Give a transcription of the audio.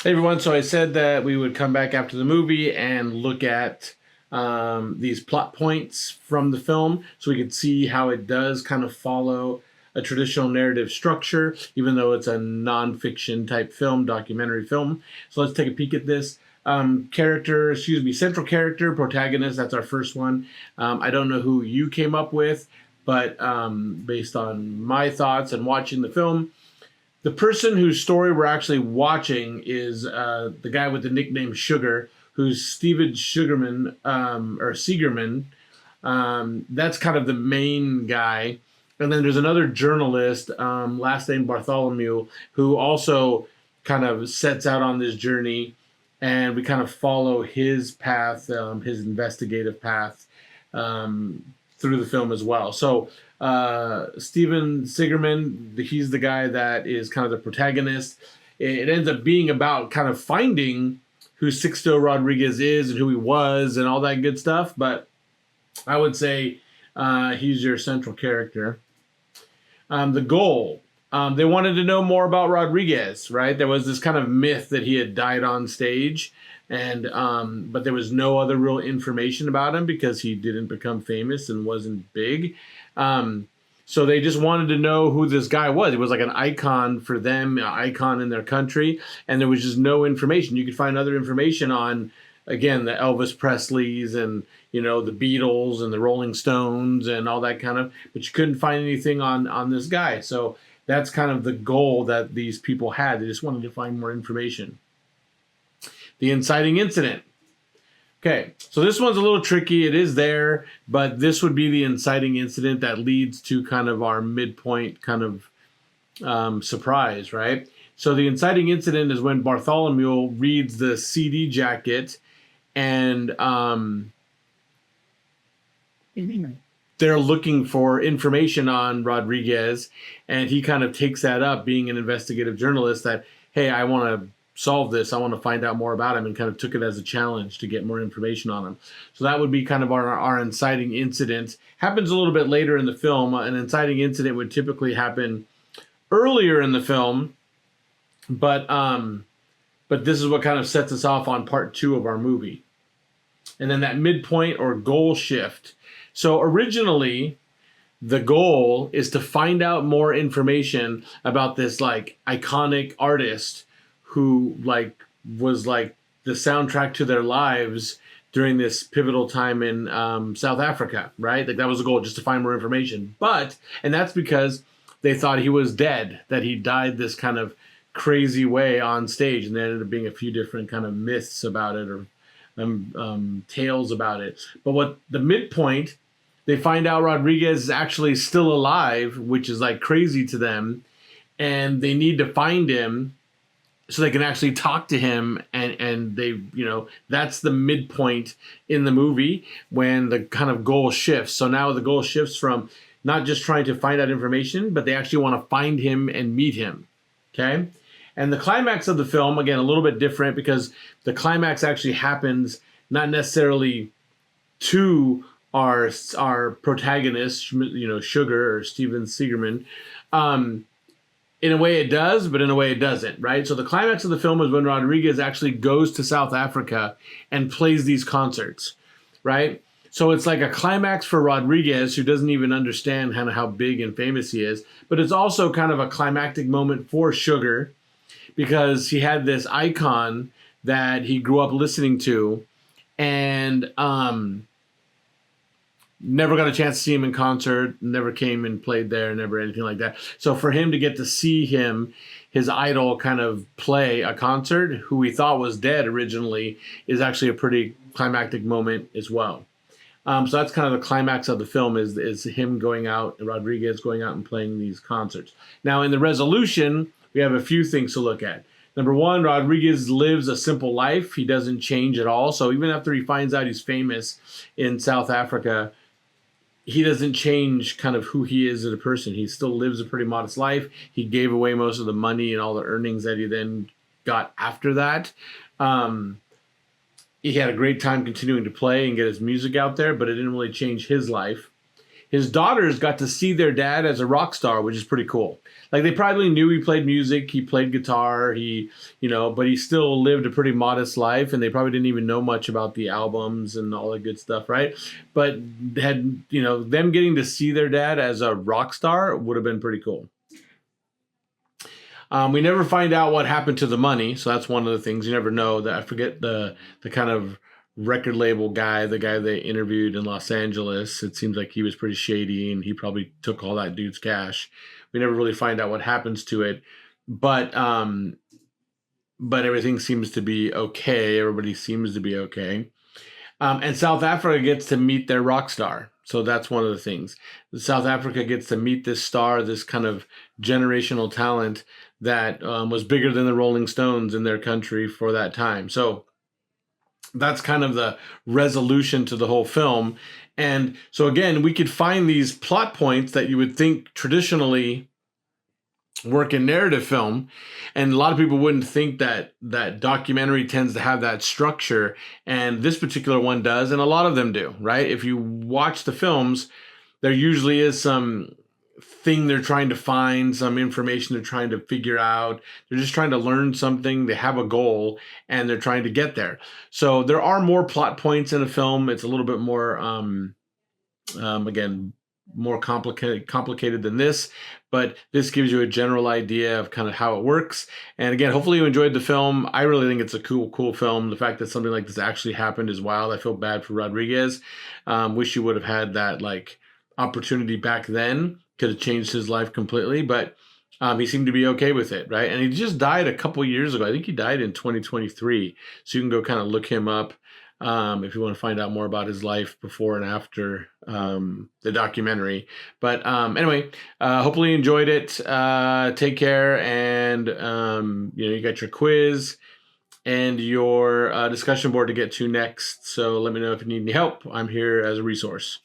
Hey everyone, so I said that we would come back after the movie and look at these plot points from the film so we could see how it does kind of follow a traditional narrative structure, even though it's a nonfiction type film, documentary film. So let's take a peek at this. Central character, protagonist, that's our first one. I don't know who you came up with, but based on my thoughts and watching the film, the person whose story we're actually watching is the guy with the nickname Sugar, who's Steven Sugarman or Seegerman. That's kind of the main guy. And then there's another journalist, last name Bartholomew, who also kind of sets out on this journey, and we kind of follow his path, his investigative path, through the film as well. So Steven Sigerman, he's the guy that is kind of the protagonist. It ends up being about kind of finding who Sixto Rodriguez is and who he was and all that good stuff. But I would say he's your central character. The goal. They wanted to know more about Rodriguez, right? There was this kind of myth that he had died on stage, and but there was no other real information about him because he didn't become famous and wasn't big. So they just wanted to know who this guy was. He was like an icon for them, an icon in their country, and there was just no information. You could find other information on, again, the Elvis Presleys and the Beatles and the Rolling Stones and all that kind of, but you couldn't find anything on this guy. So that's kind of the goal that these people had. They just wanted to find more information. The inciting incident. Okay, so this one's a little tricky. It is there, but this would be the inciting incident that leads to kind of our midpoint kind of surprise, right? So the inciting incident is when Bartholomew reads the CD jacket, and they're looking for information on Rodriguez, and he kind of takes that up, being an investigative journalist, that, hey, I want to solve this. I want to find out more about him, and kind of took it as a challenge to get more information on him. So that would be kind of our inciting incident. Happens a little bit later in the film. An inciting incident would typically happen earlier in the film, but this is what kind of sets us off on part 2 of our movie. And then that midpoint or goal shift. So originally, the goal is to find out more information about this like iconic artist who was like the soundtrack to their lives during this pivotal time in South Africa, right? Like that was the goal, just to find more information. And that's because they thought he was dead, that he died this kind of crazy way on stage, and there ended up being a few different kind of myths about it, or tales about it. But what the midpoint, they find out Rodriguez is actually still alive, which is like crazy to them, and they need to find him so they can actually talk to him, and they, that's the midpoint in the movie when the kind of goal shifts. So now the goal shifts from not just trying to find out information, but they actually want to find him and meet him. Okay? And the climax of the film, again, a little bit different, because the climax actually happens not necessarily to our protagonist, Sugar or Steven Seegerman. In a way it does, but in a way it doesn't, right? So the climax of the film is when Rodriguez actually goes to South Africa and plays these concerts, right? So it's like a climax for Rodriguez, who doesn't even understand kind of how big and famous he is, but it's also kind of a climactic moment for Sugar, because he had this icon that he grew up listening to, and never got a chance to see him in concert, never came and played there, never anything like that. So for him to get to see his idol kind of play a concert, who we thought was dead originally, is actually a pretty climactic moment as well. So that's kind of the climax of the film, is him going out, and Rodriguez going out and playing these concerts. Now in the resolution, we have a few things to look at. Number one, Rodriguez lives a simple life. He doesn't change at all. So even after he finds out he's famous in South Africa, he doesn't change kind of who he is as a person. He still lives a pretty modest life. He gave away most of the money and all the earnings that he then got after that. He had a great time continuing to play and get his music out there, but it didn't really change his life. his daughters got to see their dad as a rock star, which is pretty cool. Like they probably knew he played music, he played guitar, but he still lived a pretty modest life, and they probably didn't even know much about the albums and all that good stuff, right? But had them getting to see their dad as a rock star would have been pretty cool. We never find out what happened to the money, so that's one of the things. You never know. That I forget the kind of record label guy, the guy they interviewed in Los Angeles. It seems like he was pretty shady, and he probably took all that dude's cash. We never really find out what happens to it, but everything seems to be okay. Everybody seems to be okay, and South Africa gets to meet their rock star. So that's one of the things. South Africa gets to meet this star, this kind of generational talent that was bigger than the Rolling Stones in their country for that time. So that's kind of the resolution to the whole film. And so again, we could find these plot points that you would think traditionally work in narrative film, and a lot of people wouldn't think that documentary tends to have that structure, and this particular one does, and a lot of them do, right? If you watch the films, there usually is some thing they're trying to find, some information they're trying to figure out. They're just trying to learn something. They have a goal and they're trying to get there. So there are more plot points in a film. It's a little bit more again, more complicated than this, but this gives you a general idea of kind of how it works. And again, hopefully you enjoyed the film. I really think it's a cool film. The fact that something like this actually happened is wild. I feel bad for Rodriguez. Wish you would have had that opportunity back then. Could have changed his life completely, but he seemed to be okay with it, right? And he just died a couple years ago. I think he died in 2023. So you can go kind of look him up if you want to find out more about his life before and after the documentary. But anyway, hopefully you enjoyed it. Take care, and you got your quiz and your discussion board to get to next. So let me know if you need any help. I'm here as a resource.